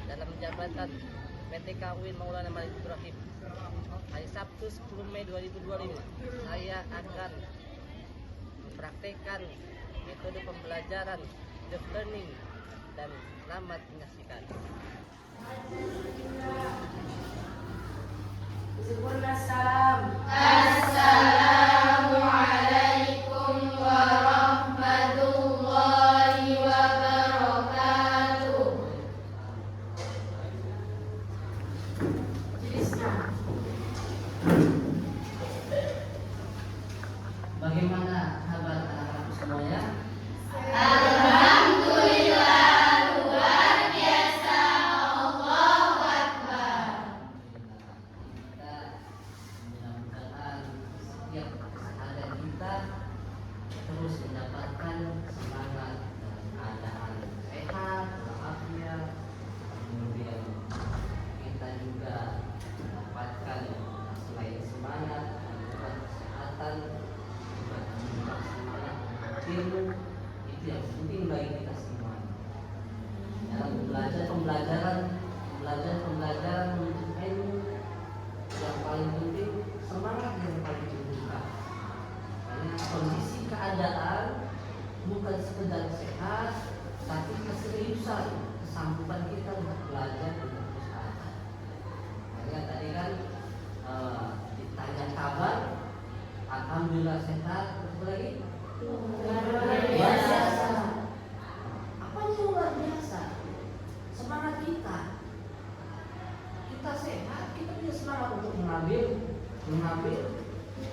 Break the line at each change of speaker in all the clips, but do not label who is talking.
dalam jabatan PTK UIN Maulana Malik Ibrahim. Hari Sabtu 10 Mei 2025 saya akan mempraktekkan metode pembelajaran job learning dan selamat menyaksikan.
Salam.
Assalamualaikum warahmatullahi wabarakatuh.
Bagaimana kabar anak-anak semuanya?
Alhamdulillah, luar biasa. Allahu Akbar.
Kita mudah-mudahan setiap keseharian kita terus mendapatkan semangat dan keadaan sehat, walafiat. Kemudian kita juga mendapatkan selain semangat, juga kesehatan, juga semangat ilmu. Itu yang penting bagi kita semua. Dalam pembelajaran untuk ilmu, yang paling penting semangat yang paling dibutuhkan. Karena kondisi keadaan bukan sekedar sehat, tapi keseriusan, kesanggupan kita untuk belajar dengan usaha. Makanya tadi kan ditanya kabar, alhamdulillah sehat. Terus lagi luar biasa. Apa yang luar biasa? Semangat kita. Kita sehat, kita punya semangat untuk mengambil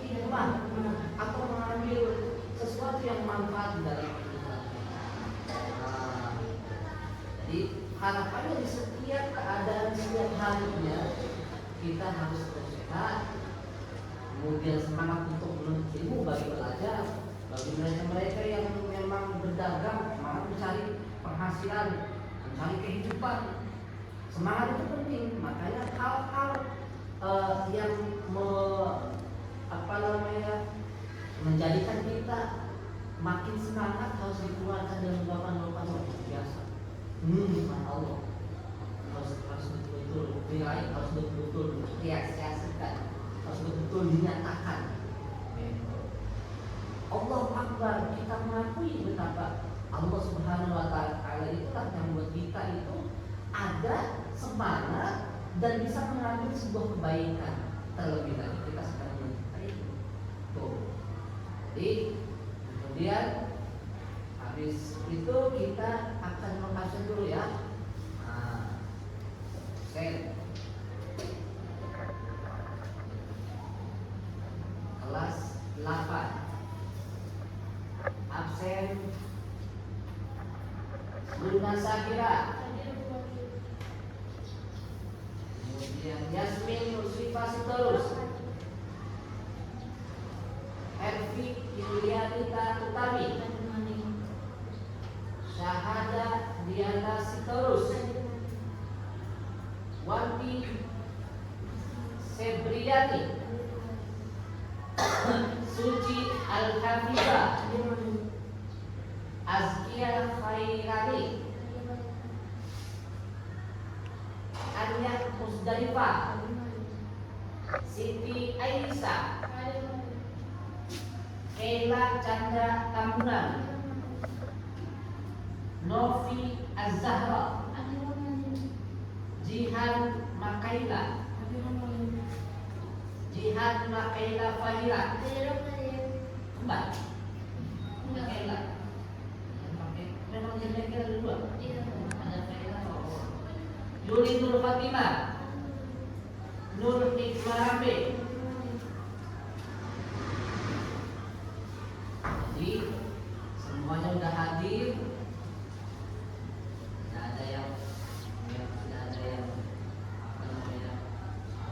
hikmah atau mengambil sesuatu yang manfaat dari kehidupan kita. Jadi harapannya di setiap keadaan setiap harinya kita harus terus sehat. Kemudian semangat untuk menuntut ilmu bagi belajar, bagi mereka yang memang berdagang, semangat mencari penghasilan, mencari kehidupan. Semangat itu penting, makanya hal-hal yang menjadikan kita makin semangat harus dikeluarkan dalam ungkapan-ungkapan luar biasa. Nikmat Allah harus betul-betul diraih, harus betul-betul direalisasikan, harus betul-betul dinyatakan. Allahu Akbar, kita mengakui betapa Allah Subhanahu wa Ta'ala itulah yang buat kita itu ada semangat dan bisa mengambil sebuah kebaikan. Terlebih lagi kita sedang mencintai itu. Tuh. Jadi kemudian habis itu kita akan mengajar dulu ya. Kelas 8 absen Luna Sakira, kemudian Yasmin Nusrifa Sitorus, Elvi Yulianita Utami, Syahada Diana Sitorus, Wanti Sebriani, Suci Al-Hafizah, Azkia Khairani, Anya Musdalifah, Siti Aisyah, Ella Chandra Tambunan, Novi Az-Zahra, Jihan Makaila, Jihan Makaila Fahira, Mbak Makaila. Memang jenisnya ada dua. Ada Makaila. Yuli Nur Fatimah, Nur Hikmarabe. Jadi semuanya udah hadir. Tidak ada yang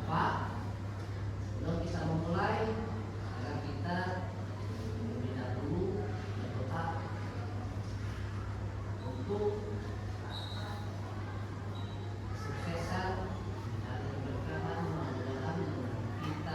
apa. Sebelum kita memulai, agar kita terlebih dahulu berdoa untuk kesuksesan dan keberkahan mudah-mudahan kita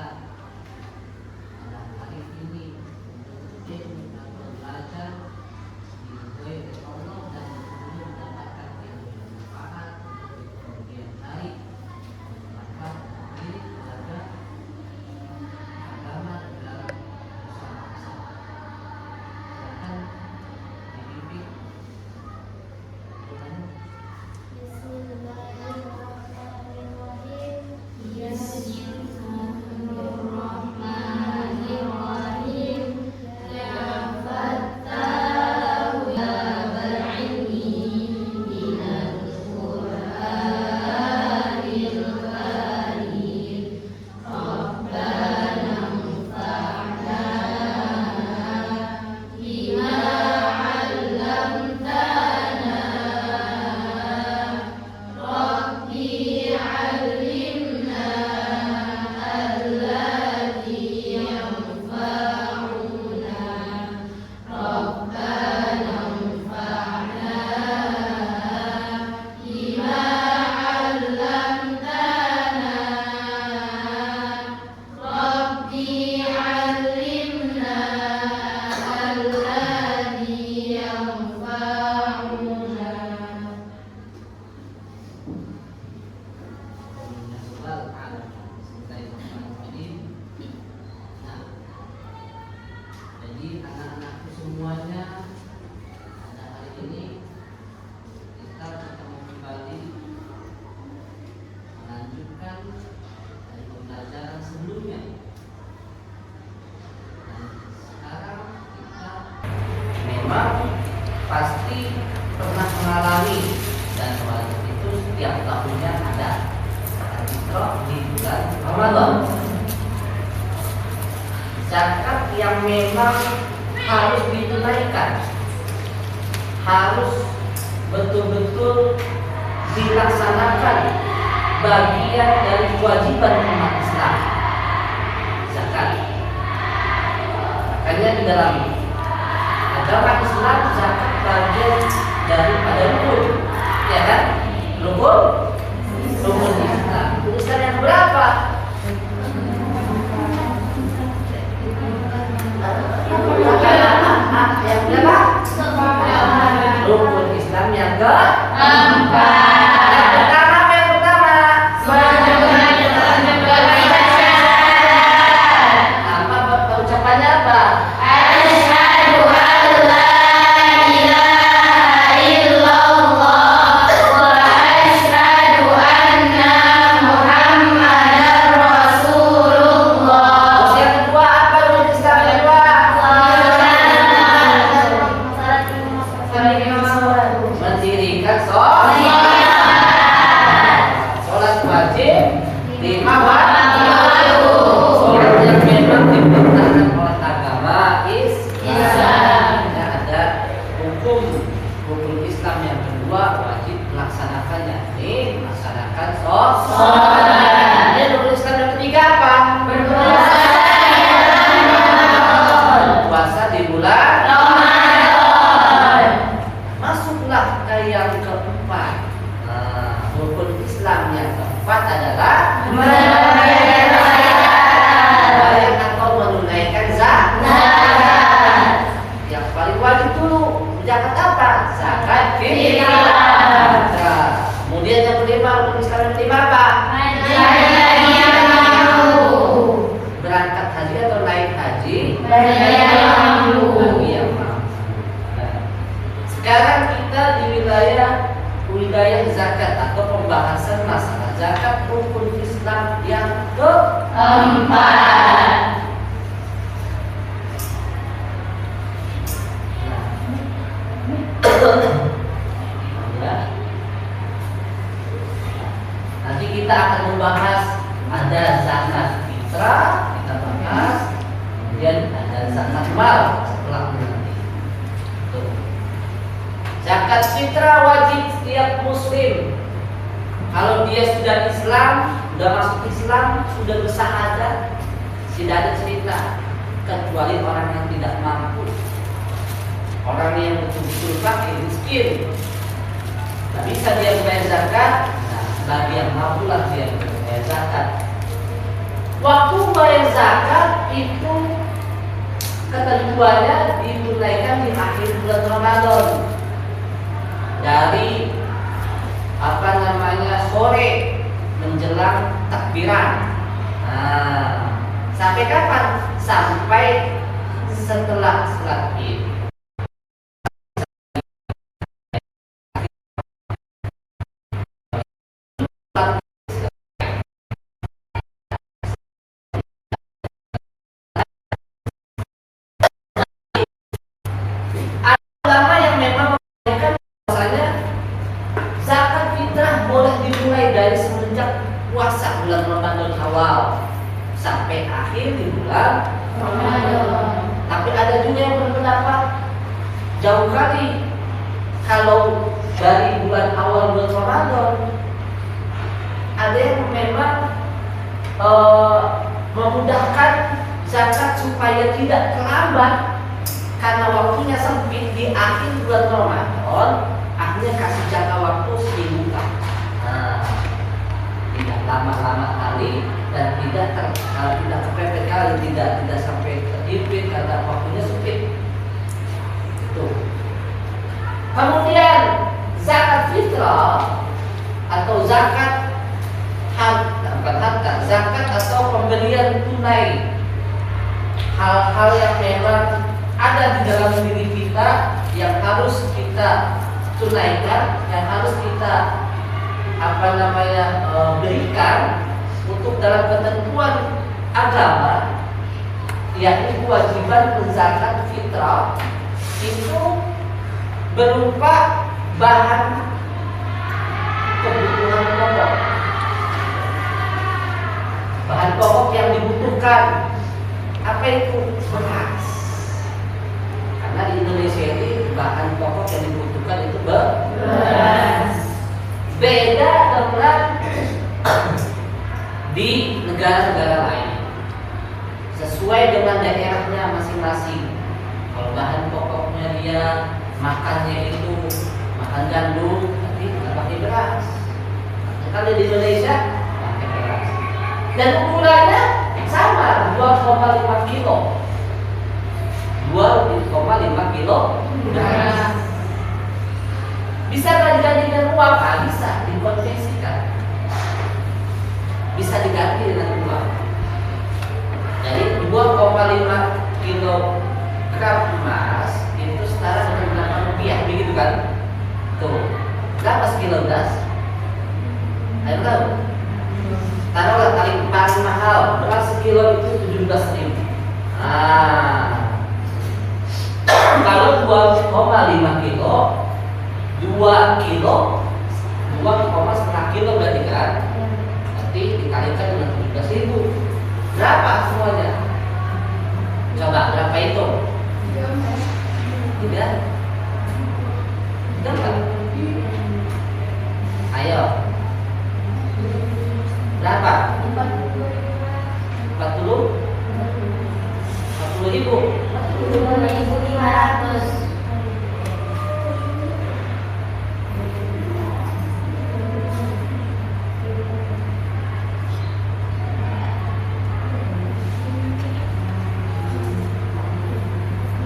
memang pasti pernah mengalami dan wajib itu setiap tahunnya ada zakat fitrah di bulan Ramadan. Zakat yang memang harus ditunaikan, harus betul-betul dilaksanakan bagian dari kewajiban umat Islam. Zakat makanya di dalam agama Islam zakat bagian daripada rukun, ya kan? Rukun Islam. Rukun Islam yang berapa? Yang berapa? Rukun Islam yang keempat. Yang pertama apa yang pertama? Apa ucapannya apa?
Asyhadu an la ilaha illallah wa asyhadu anna Muhammadar Rasulullah.
Terus yang kedua apa rukun Islam yang kedua? Mendirikan sholat wajib 5 waktu. Sholat yang memang diperintahkan oleh agama Islam. Ada hukum Islam yang kedua wajib melaksanakannya. Ini melaksanakan sholat. Ini rukun Islam yang ketiga apa? Puasa di bulan Ramadan. Masuklah ke yang keempat. Rukun Islam yang keempat adalah membayar atau menunaikan zakat. Yang paling wajib dulu zakat apa? Zakat fitrah. Kemudian yang kelima, rukun Islam yang kelima apa? Berangkat haji atau naik haji? Bagi yang mampu. Sekarang kita di wilayah zakat atau pembahasan masalah zakat rukun Islam yang keempat. Ya. Nanti kita akan membahas ada zakat fitrah, kita bahas, kemudian ada zakat mal setelah nanti. Tuh. Zakat fitrah wajib setiap muslim. Kalau dia sudah Islam, sudah masuk Islam, sudah bersyahadat, tidak ada cerita kecuali orang yang tidak mampu. Orang yang betul-betul fakir, miskin, tak bisa dia bayar zakat. Nah, bagi yang mampu lah dia bayar zakat. Waktu bayar zakat itu ketentuannya ditunaikan di akhir bulan Ramadan. Dari sore menjelang takbiran. Nah, sampai kapan? Sampai setelah sholat Id. Ulama yang memang mengatakan bahwasanya zakat fitrah boleh dimulai dari semenjak puasa bulan Ramadan awal sampai akhir di bulan Ramadan. Tapi ada juga yang berpendapat jauh kali kalau dari bulan awal bulan Ramadan. Ada yang memang memudahkan zakat supaya tidak terlambat. Karena waktunya sempit di akhir bulan Ramadan, akhirnya kasih jangka waktu seminggu. Tidak lama-lama kali dan tidak kepepet kali, tidak sampai terhimpit karena waktunya sempit. Itu. Kemudian zakat fitrah atau zakat harta, zakat atau pemberian tunai, hal-hal yang memang ada di dalam diri kita yang harus kita tunaikan, yang harus kita berikan untuk dalam ketentuan agama, yakni kewajiban zakat fitrah itu berupa bahan kebutuhan pokok. Bahan pokok yang dibutuhkan apa itu? Beras. Karena di Indonesia ini bahan pokok yang dibutuhkan itu beras. Beda dengan di negara-negara lain. Sesuai dengan daerahnya masing-masing. Kalau bahan pokoknya dia makannya itu makan gandum, tapi nggak pakai beras. Kalau di Indonesia pakai beras. Dan ukurannya sama, 2,5 kilo. 2,5 kilo beras. Bisa nggak diganti dengan uang? Ah, bisa, dikonversikan. Bisa diganti dengan uang. Jadi 2,5 kilogram emas itu setara dengan 8 rupiah, begitu kan? Tuh, berapa sekilo beras? Ayo tahu? Taruhlah paling mahal beras sekilo itu 17.000. Kalau 2,5 kilo, 2 kilo, 2,5 kilo berarti kan? Nanti dikalikan dengan 17.000. Berapa semuanya? Coba berapa itu? Tidak. Gampang. Ayo. Berapa? 40 ribu.
40.500.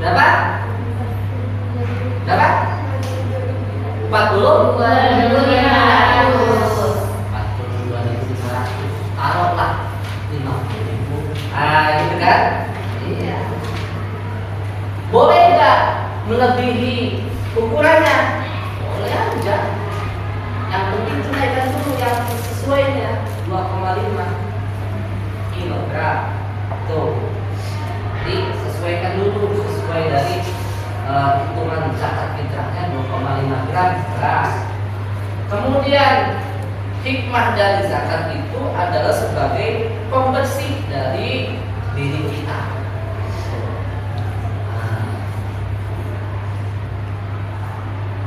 Berapa? Berapa? 40?
42.500.
42.500. Taruhlah 50.000. Gitu kan? Iya. Boleh nggak melebihi ukurannya? Boleh aja. Yang penting tunaikan dulu yang sesuainya 2,5 kilogram. Tuh. Jadi sesuaikan dulu sesuai dari hitungan zakat fitrahnya 2,5 gram beras. Kemudian hikmah dari zakat itu adalah sebagai pembersih dari diri kita.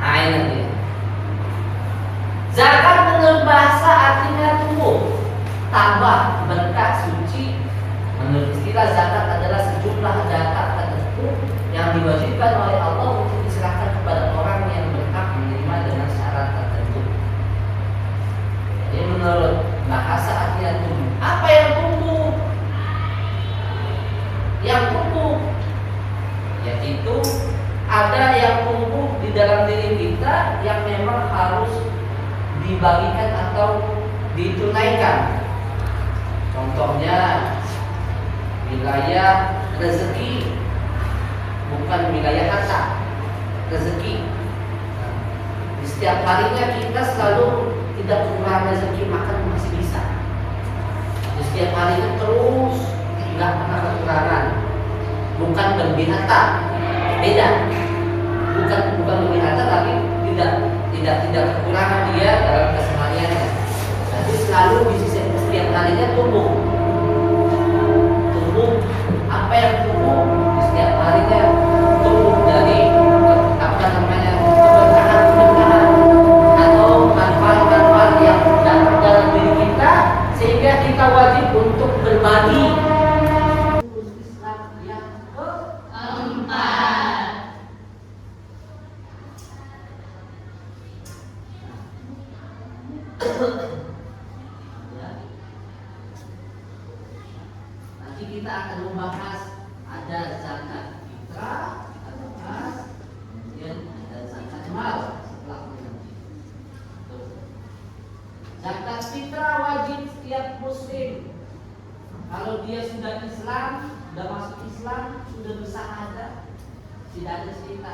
Nah ini dia. Zakat menurut bahasa artinya tumbuh, tambah, berkah, suci. Menurut istilah zakat adalah sejumlah zakat tertentu yang diwajibkan oleh Allah untuk diserahkan kepada orang yang berhak menerima dengan syarat tertentu. Jadi menurut bahasa artinya tumbuh. Apa yang tumbuh? Yang tumbuh yaitu ada yang tumbuh di dalam diri kita yang memang harus dibagikan atau ditunaikan. Contohnya wilayah rezeki, bukan wilayah harta, rezeki. Di setiap harinya kita selalu tidak kurang rezeki, makan masih bisa. Di setiap harinya terus tidak pernah kekurangan. Bukan berbinatang, beda. Bukan berbinatang, tapi tidak kekurangan dia dalam kesehariannya. Jadi selalu di setiap harinya tumbuh. Apa yang tumbuh di setiap harinya tumbuh dari keberkahan atau manfaat-manfaat yang datang dalam diri kita sehingga kita wajib untuk berbagi. Islam yang keempat. Nanti kita akan membahas ada zakat fitrah, ada emas, kemudian ada zakat mal setelah itu. Zakat fitrah wajib setiap muslim. Kalau dia sudah Islam, sudah masuk Islam, sudah bersyahadat, tidak ada cerita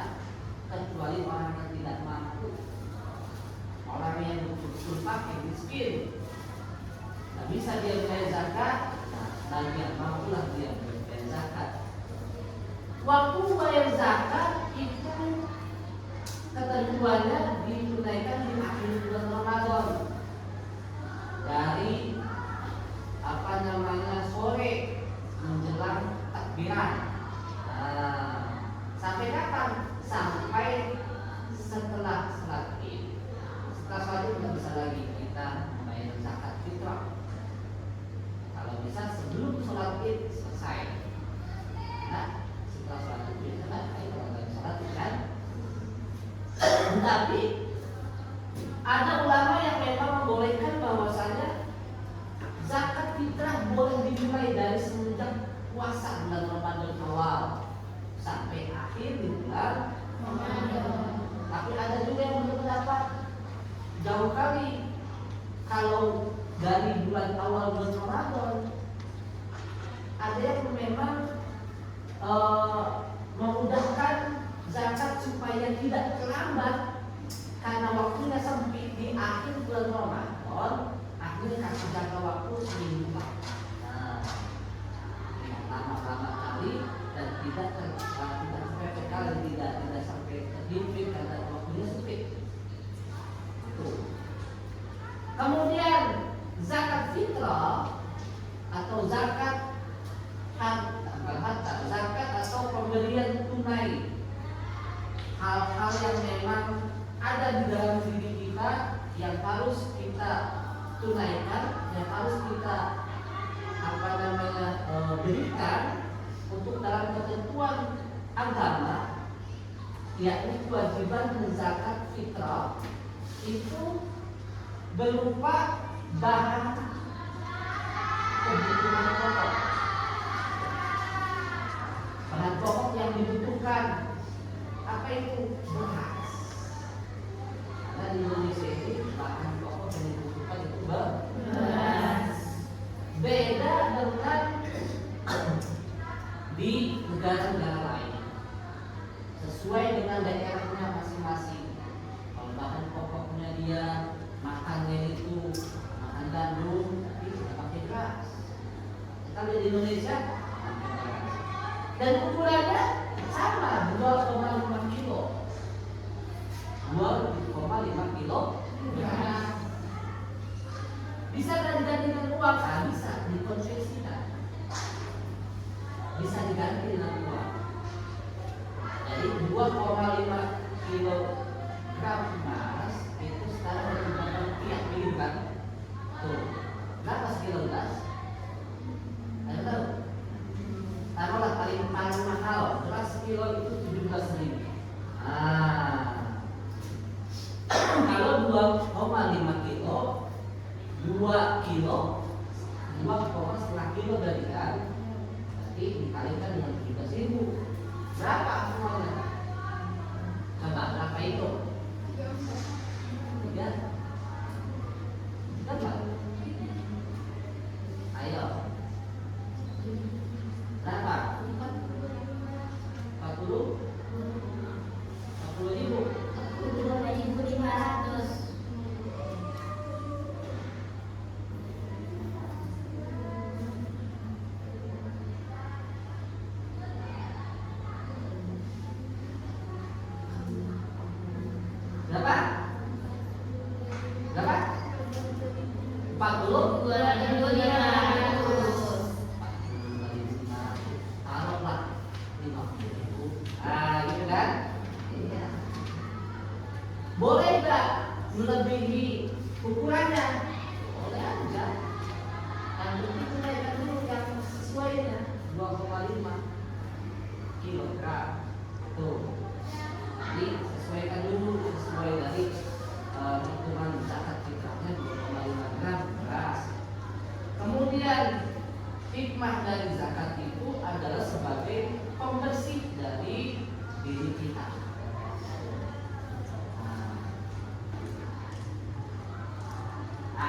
kecuali orang yang tidak mampu, orang yang betul-betul fakir, miskin. Tidak bisa dia bayar zakat. Dan yang mampulah dia bayar zakat. Waktu bayar zakat itu ketentuannya ditunaikan di akhir bulan Ramadan dari sore menjelang takbiran. Sampai kapan? Sampai setelah salat Id. Setelah salat Id tidak bisa lagi kita membayar zakat fitrah. Kalau bisa sebelum salat Id selesai. Nah, setelah salat Id bisa lagi kalau nggak bisa salat Id kan. Tapi ada ulama yang memang membolehkan bahwasanya zakat fitrah boleh dimulai dari semenjak puasa bulan Ramadan awal sampai akhir di bulan Ramadan. Tapi ada juga yang berpendapat jauh kali kalau dari bulan awal bulan Ramadan. Ada yang memang memudahkan zakat supaya tidak terlambat karena waktunya sampai di akhir bulan Ramadan. Akhirnya kasih jangka waktu seminggu. Lama-lama kali dan tidak sampai kali tidak sampai terhimpit karena waktunya sempit. Kemudian zakat fitrah atau zakat harta, zakat atau pemberian tunai, hal-hal yang memang ada di dalam diri kita yang harus kita tunaikan, yang harus kita berikan untuk dalam ketentuan agama, yakni kewajiban zakat fitrah itu berupa bahan kebutuhan pokok. Bahan pokok yang dibutuhkan apa itu? Beras. Karena di Indonesia ini bahan pokok yang dibutuhkan itu beras. Beda dengan di negara-negara lain, sesuai dengan daerahnya masing-masing. Kalau bahan pokoknya dia makannya itu makan gandum, tapi tidak pakai beras. Kita lihat di Indonesia pakai beras. Dan ukurannya sama, 2,5 kilo. 2,5 kilo beras. Bisa diganti dengan uang? Bisa dikonversikan. Bisa diganti dengan uang. Jadi 2,5 kilogram emas itu sekarang berapa rupiah miliar kan? Tuh, berapa sekilo beras? Ada tahu? Taruhlah paling mahal beras sekilo itu 17.000. Kalau 2,5 kilo 2 kilo 2,5 kilo dari kan, berarti dikalikan dengan 17.000. Berapa semuanya? Coba berapa itu? 3. Berapa? Ayo. Berapa? 40 ribu.
42.500.
Berapa? Berapa?
42.500.
Taruhlah 50.000. Gitu kan? Iya. Boleh nggak melebihi ukurannya? Boleh aja. Yang penting tunaikan dulu yang sesuainya 2,5 kilogram. Tuh. Jadi sesuaikan dulu sesuai dari hitungan zakat fitrahnya 2,5 gram beras. Kemudian hikmah dari zakat itu adalah sebagai pembersih dari diri kita.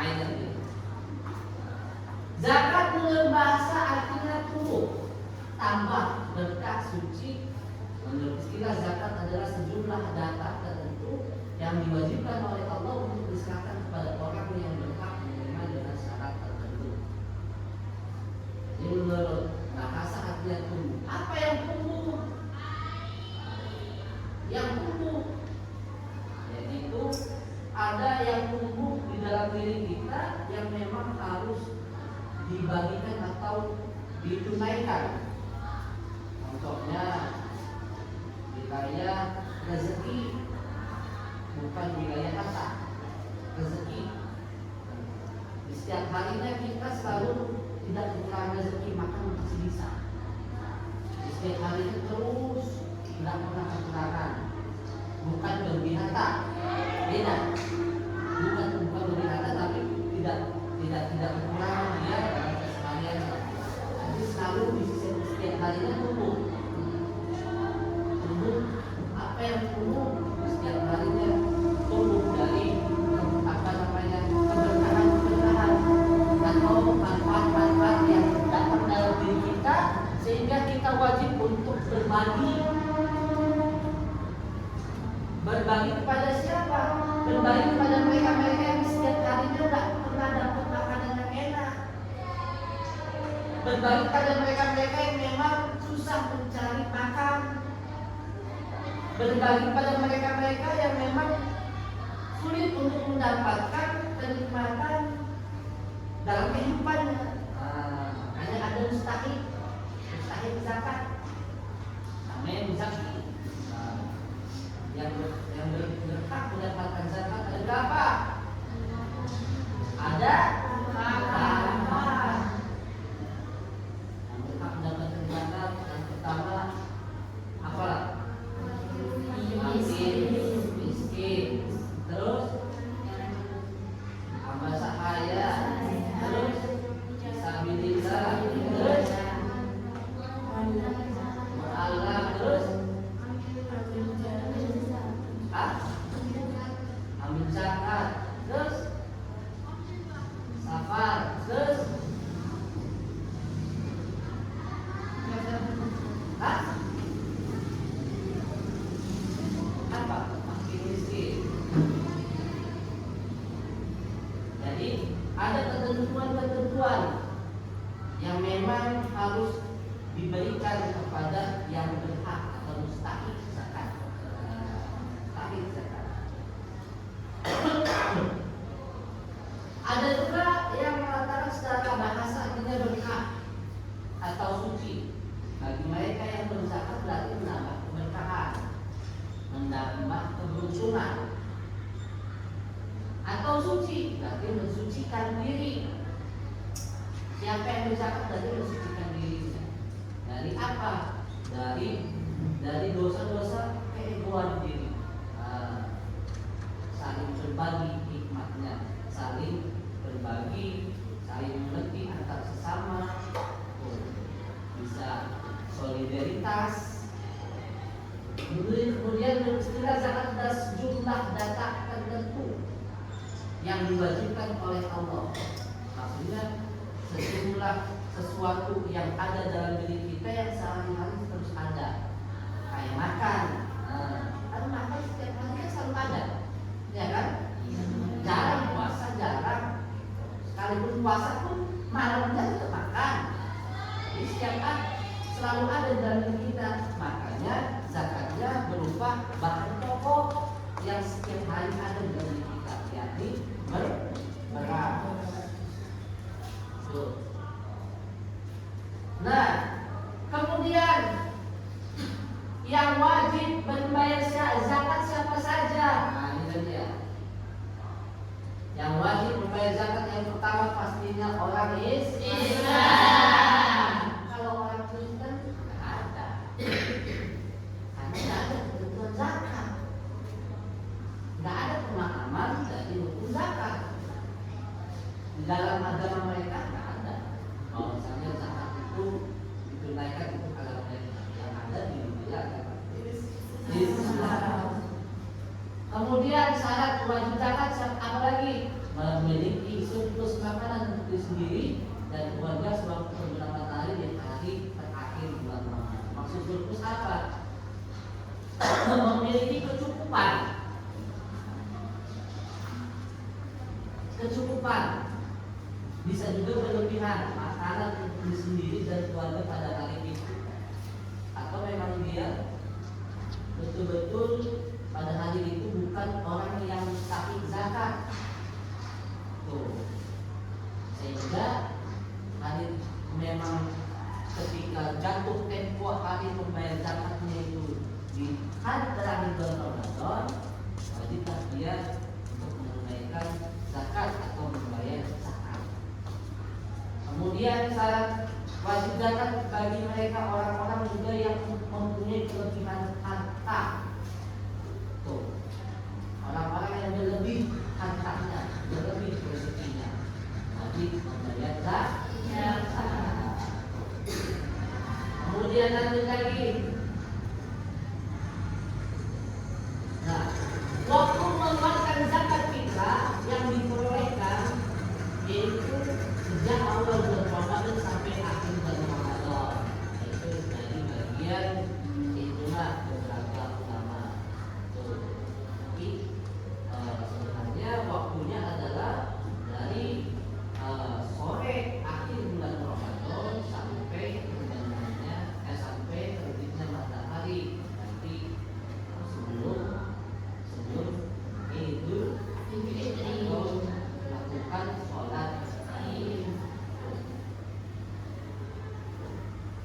Ini zakat menurut bahasa artinya turun, tambah, berkah, suci. Menurut istilah zakat adalah sejumlah data tertentu yang diwajibkan oleh Allah untuk diserahkan kepada orang yang berhak menerima dengan syarat tertentu. Ini menurut bahasa artinya tumbuh. Apa yang tumbuh? Yang tumbuh dibagikan atau ditunaikan. Contohnya wilayah rezeki, bukan wilayah harta. Rezeki. Di setiap harinya kita selalu tidak kekurangan rezeki, makan masih bisa. Di setiap harinya terus tidak pernah kekurangan. Bukan berlebih harta, beda. Bukan berlebih harta, tapi tidak kekurangan dia dalam kesehariannya. Jadi selalu di setiap harinya tumbuh apa yang tumbuh setiap harinya tumbuh dari keberkahan atau manfaat-manfaat yang datang dalam diri kita, sehingga kita wajib untuk berbagi kepada siapa? Berbagi kepada mereka yang setiap harinya tidak pernah dapat makanan yang enak. Berbagi kepada mereka yang memang susah mencari makan. Berbagi kepada mereka yang memang sulit untuk mendapatkan kenikmatan dalam kehidupannya. Hanya ada mustahil zakat. Namanya mustahil. Yang berhak mendapatkan zakat ada berapa? Ada 8. Yang berhak mendapatkan zakat yang pertama apalah? Miskin, terus hamba sahaya, terus fisabilillah, terus mu'allaf, terus ambil zakat, terus safar, terus apa? Miskin. Jadi ada ketentuan yang memang harus diberikan kepada yang berhak atau mustahil zakat. Ada juga yang mengatakan secara bahasa artinya berkah atau suci. Bagi mereka yang berzakat berarti menambah keberkahan, menambah keberuntungan. Atau suci berarti mensucikan diri. Siapa yang berzakat berarti mensucikan dirinya. Dari apa? Dari dosa-dosa keegoan diri. Saling berbagi hikmatnya, saling berbagi, saling mengerti antar sesama, bisa solidaritas. Kemudian beristilah zakat ada sejumlah data tertentu yang diwajibkan oleh Allah. Maksudnya sejumlah sesuatu yang ada dalam diri kita yang sehari-hari terus ada, kayak makan. Kan makan setiap hari kan selalu ada, ya kan? Jarang puasa, jarang. Sekalipun puasa pun malamnya tetap makan. Jadi setiap hari selalu ada dalam diri kita. Makanya zakatnya berupa bahan pokok yang setiap hari ada dalam diri kita, yakni beras. Nah, kemudian yang wajib membayar zakat siapa saja? Nah, ini dia. Yang wajib membayar zakat yang pertama pastinya orang Islam. Kalau orang Kristen nggak ada, karena nggak ada ketentuan zakat, nggak ada pemahaman dari hukum zakat. Di dalam agama mereka nggak ada. Kalau misalnya zakat itu ditunaikan itu kalau yang ada di dunia agama Islam. Kemudian syarat wajib zakat apa lagi? Memiliki surplus makanan untuk diri sendiri dan keluarga selama beberapa hari di hari terakhir bulan Ramadan. Maksud surplus apa? Memiliki kecukupan. Bisa juga berlebihan makanan untuk diri sendiri dan keluarga pada hari itu. Atau memang dia betul-betul pada hari itu bukan orang yang mustahil zakat. Tuh. Sehingga Kemudian syarat wajib zakat bagi mereka orang-orang juga yang mempunyai kelebihan harta. Tuh, orang-orang yang berlebih hartanya, berlebih rezekinya, wajib membayar zakat. Kemudian lanjut lagi. Nah, waktu mengeluarkan zakat fitrah yang diperolehkan yaitu sejak awal bulan Ramadan sampai akhir bulan Ramadan. Itu dari bagian itulah beberapa ulama. Tapi sebenarnya waktunya adalah dari sore akhir bulan Ramadan sampai sampai terbitnya matahari nanti sebelum Idul Fitri melakukan sholat Id.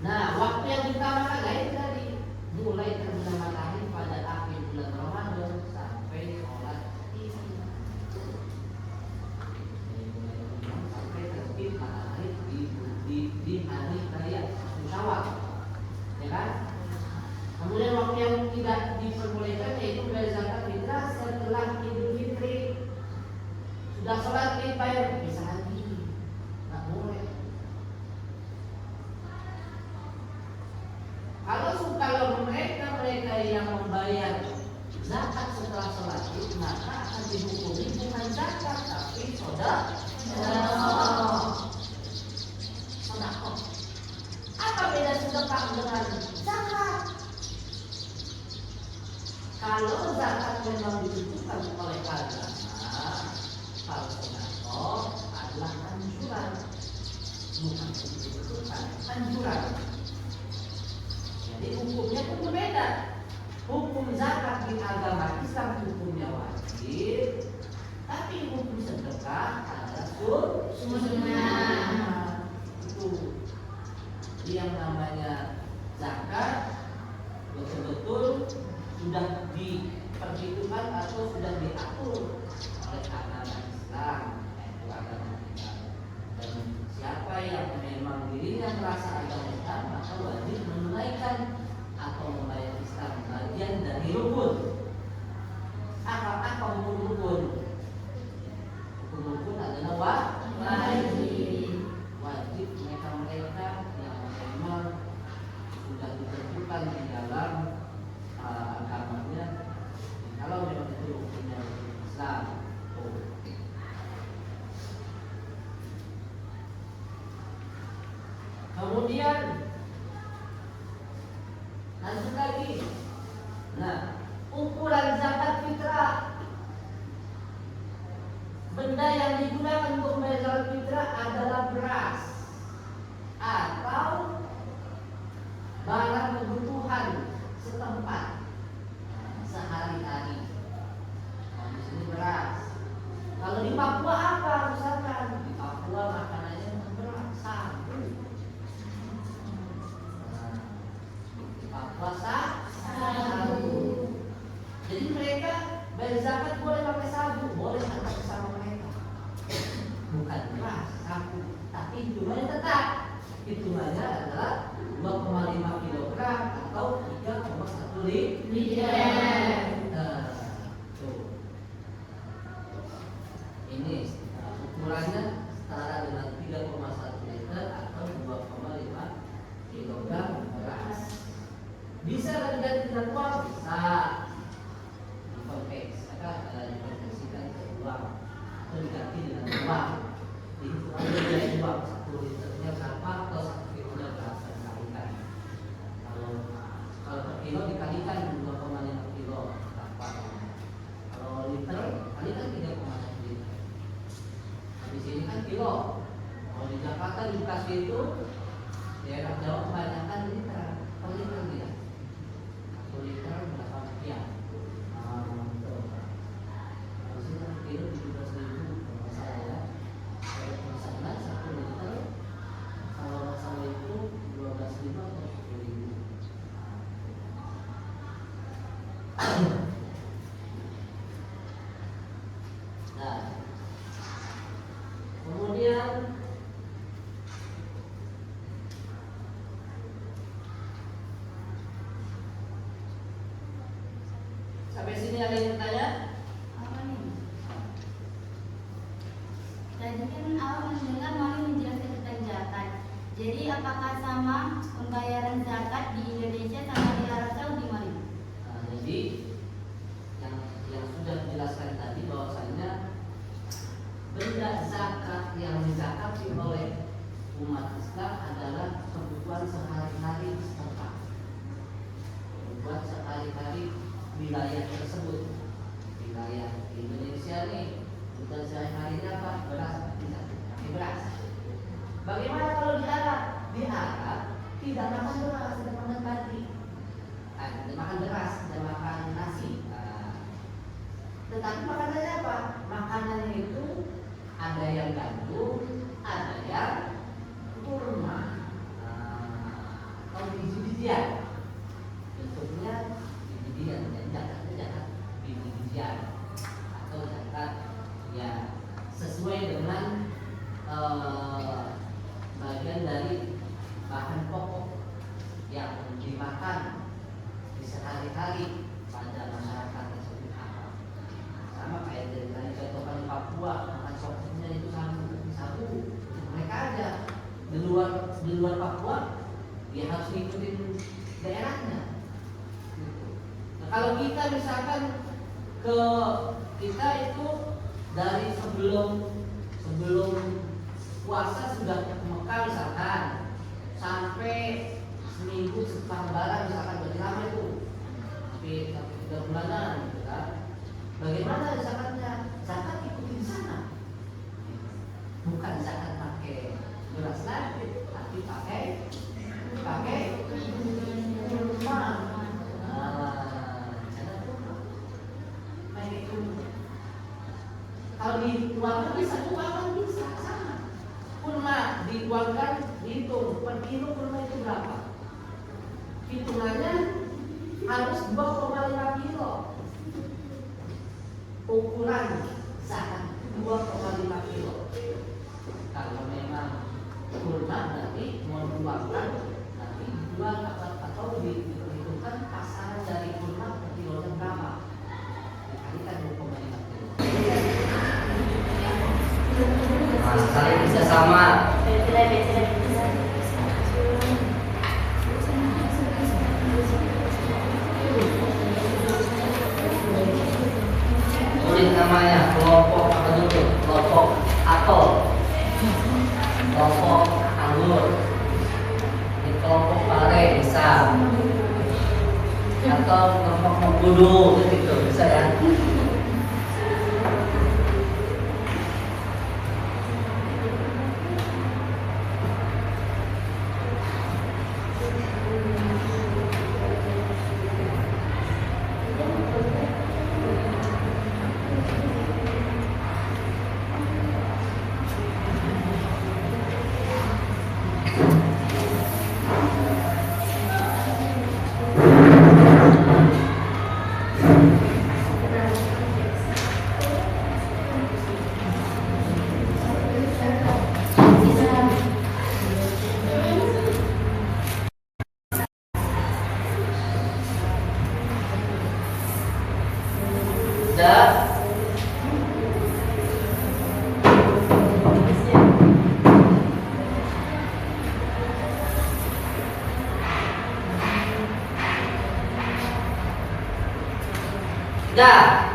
Nah, waktu yang diutamakan lain tadi mulai terbenam matahari pada akhir bulan Ramadan sampai sholat Id. Sampai terbit matahari di hari raya Syawal, ya kan? Kemudian waktu yang tidak diperbolehkan yaitu bayar zakat fitrah setelah Idul Fitri. Sudah sholat Id bayar bisa lagi, nggak boleh. Kalau mereka yang membayar zakat setelah sholat Id maka akan dihukumi bukan zakat tapi sedekah. Apa beda sedekah dengan zakat? Kalau zakat memang ditentukan oleh agama, kalau sedekah adalah anjuran, bukan ditentukan anjuran. Jadi hukumnya pun berbeda. Hukum zakat di agama Islam hukumnya wajib, tapi hukum sedekah adalah sunnah. Itu yang namanya zakat betul-betul sudah diperhitungkan atau sudah diatur oleh agama Islam, yaitu agama kita. Dan siapa yang memang dirinya merasa agama Islam maka wajib menunaikan atau membayar Islam bagian dari rukun. Apa hukum rukun? Hukum rukun adalah wajib mereka yang memang sudah ditentukan di dalam agamanya, kalau memang itu hukumnya Islam. Kemudian lanjut lagi. Nah, ukuran zakat fitrah, benda yang digunakan untuk membayar zakat fitrah adalah beras atau barang kebutuhan setempat sehari-hari. Nah, di sini beras. Kalau di Papua apa misalkan? Di Papua makanannya beras, sagu. Di Papua sagu. Jadi mereka bayar zakat boleh pakai sagu, boleh atas bersama mereka. Bukan beras, sagu, tapi hitungannya tetap. Hitungannya adalah 2,5 kilogram atau 3,1 liter. Ini ukurannya setara dengan 3,1 liter atau 2,5 kilogram beras. Bisa diganti dengan uang? Bisa. Dikonversikan ke uang atau diganti dengan uang. Dihitungannya dari uang 1 liternya berapa atau 1 kilonya berapa dikalikan. Kalau per kilo dikalikan 2,5 kilo berapa? Kalau liter kalikan 3,1 liter. Di sini kan kilo. Kalau di Jakarta di Bekasi itu daerah Jawa kebanyakan liter. Per liter dia. 1 liter berapa sekian? Kalau sini kan kilo 17.000 kalau salah ya. Kalau sana 1 liter kalau masalah itu 12.500 atau 10.000. Nah, kemudian
sama pembayaran zakat di Indonesia sama di Arab Saudi, Mari?
Nah, jadi yang sudah dijelaskan tadi bahwasanya benda zakat yang dizakati oleh umat Islam adalah kebutuhan sehari-hari setempat, kebutuhan sehari-hari wilayah tersebut. Wilayah di Indonesia nih kebutuhan sehari-harinya apa? Beras, bisa pakai beras. Bagaimana kalau di Arab? Di Arab tidak makan beras, tidak makan padi, tidak makan beras, tidak makan nasi. Tetapi makanannya apa? Makanannya itu ada yang gandum, ada yang kurma, atau biji-bijian. Bentuknya biji-bijian, dan zakatnya zakat biji-bijian atau zakat ya sesuai dengan bagian dari bahan pokok yang dimakan di sehari-hari pada masyarakat tersebut. Sama kayak dari tadi contohkan Papua, makan sopnya itu sabu mereka aja. Di luar Papua dia harus ngikutin daerahnya. Nah, kalau kita misalkan kita itu dari sebelum puasa sudah ke Mekah misalkan sampai seminggu setelah Lebaran misalkan, berarti lama itu sampai 3 bulanan gitu kan. Bagaimana zakatnya? Zakat ikuti di sana, bukan zakat pakai beras lagi, tapi pakai kurma. Zakat kurma pakai kurma. Kalau dituangkan bisa, tuangkan bisa sama. Kurma dituangkan, dihitung per kilo kurma itu berapa? Hitungannya harus 2,5 kilo. Ukuran zakat 2,5 kilo. Kalau memang kurma nanti mau dituangkan, nanti dijual atau dihitungkan pasaran dari kurma per kilonya berapa, dikalikan 2,5 kilo. Saling bisa sama. Tulis namanya kelompok apa dulu? Kelompok atol, kelompok anggur, di kelompok pare bisa, atau kelompok mengkudu gitu bisa ya. Dah.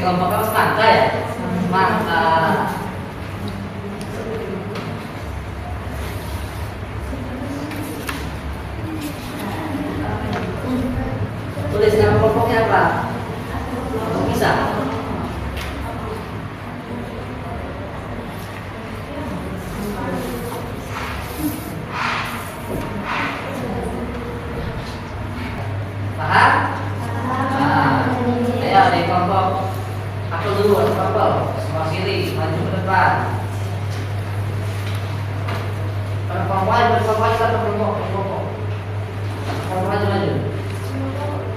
Kelompok apa mangga ya? Mangga. Tulis nama kelompoknya apa? Bisa. Paham? Ayo di kelompok aku dulu, semua kiri, maju ke depan. Kelompok maju.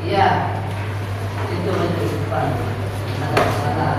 Iya, itu maju ke depan. Ada sana.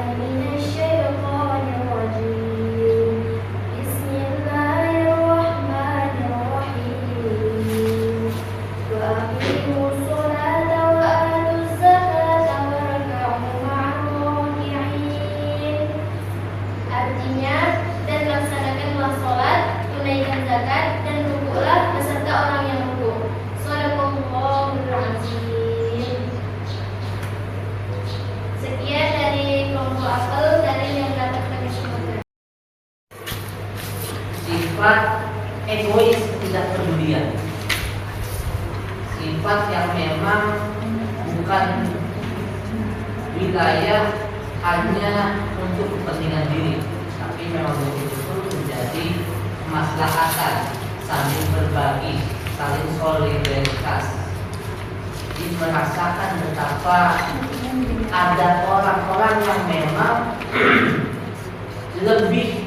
من الشيطان الرجيم بسم الله الرحمن الرحيم وأقيموا الصلاة وآتوا الزكاة واركعوا مع الراكعين. Artinya, dan laksanakanlah sholat, tunaikan zakat, dan rukuklah beserta orang yang rukuk. Shadaqallahul azim. Sekian dari kelompok apel dari yang dapat kami sebutkan.
Sifat egois, tidak pedulian. Sifat yang memang bukan wilayah hanya untuk kepentingan diri, tapi memang betul-betul menjadi kemaslahatan, saling berbagi, saling solidaritas. Jadi merasakan betapa ada orang-orang yang memang lebih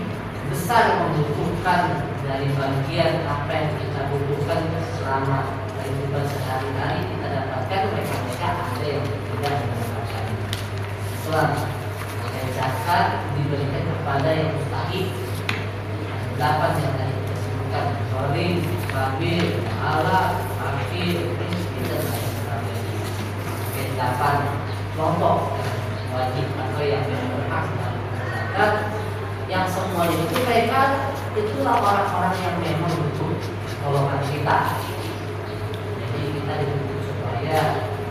besar membutuhkan dari bagian apa yang kita butuhkan selama kehidupan sehari-hari kita dapatkan, mereka ada yang tidak mendapatkan. Selama zakat diberikan kepada yang mustahik. 8 yang tadi kita sebutkan: zalim, fakir, ala, fakir, miskin, dan lain sebagainya. 8 kelompok wajib atau yang berhak mendapatkan zakat, yang semua itu mereka itulah orang-orang yang memang butuh golongan kita. Jadi kita dituntut supaya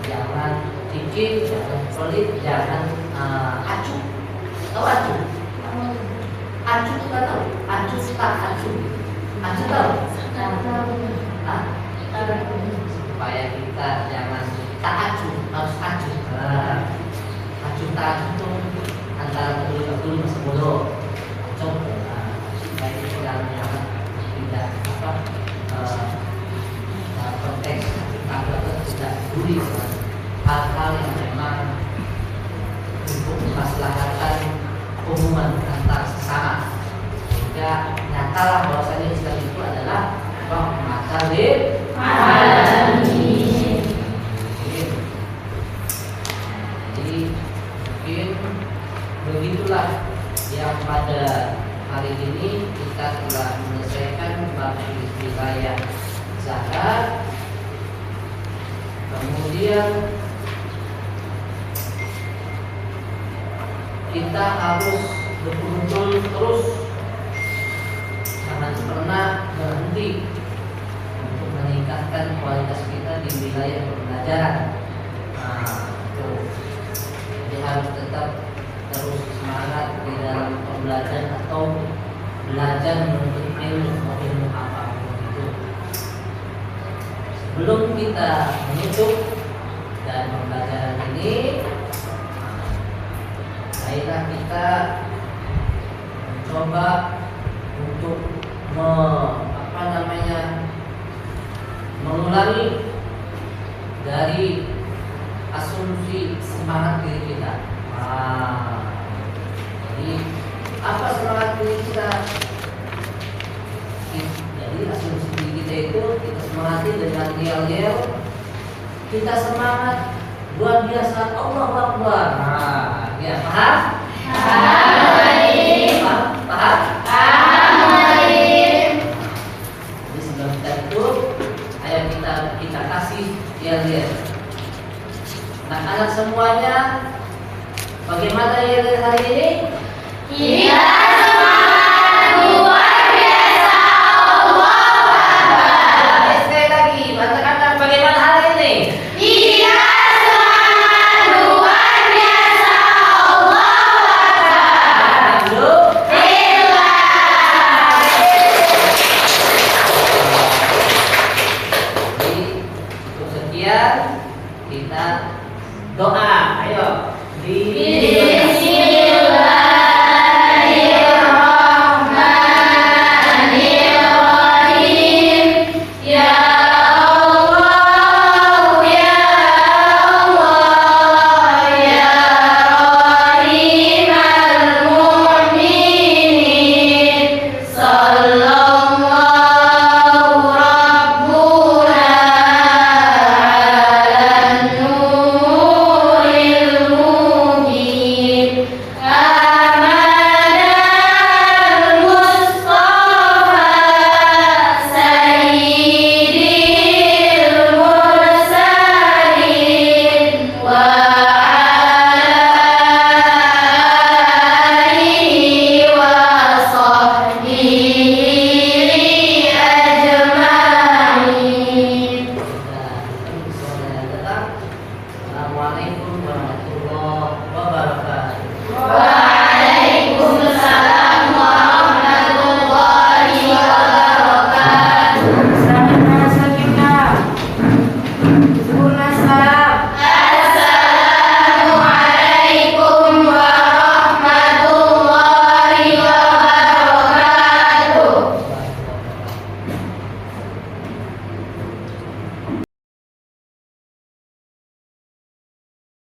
jangan dikit, jangan pelit, jangan acuh. Tahu acuh? Acuh itu kan tahu? Acuh tak acuh. Acuh tahu? Ah, supaya kita jangan tak acuh, harus acuh. Acuh tak acuh itu antara betul-betul masih bodoh. Acuh, supaya kita jangan tidak konteks kita tidak peduli hal-hal yang memang untuk kemaslahatan hubungan antar sesama, sehingga nyatalah bahwasanya Islam itu adalah rahmatan lil alamin. Jadi mungkin begitulah yang pada hari ini kita telah menyelesaikan bab wilayah zakat. Kemudian kita harus betul-betul terus, jangan pernah berhenti untuk meningkatkan kualitas kita di wilayah pembelajaran. Jadi harus tetap terus semangat di dalam pembelajaran atau belajar menuntut ilmu apapun itu. Sebelum kita menutup dan pembelajaran ini, ayolah kita mencoba untuk mengulangi dari asumsi semangat diri kita. Jadi apa semangat diri kita? Jadi asumsi diri kita itu kita semangati dengan yel-yel, kita semangat luar biasa, Allahu Akbar. Ya, paham? Paham? Jadi sebelum kita itu, ayo kita kasih yel-yel. Anak-anak semuanya, bagaimana yel-yel hari ini?
Iya, semangat luar biasa, Allahu Akbar.
Sekali lagi, katakan bagaimana hari ini?
Iya, semangat luar biasa, Allahu Akbar. bersama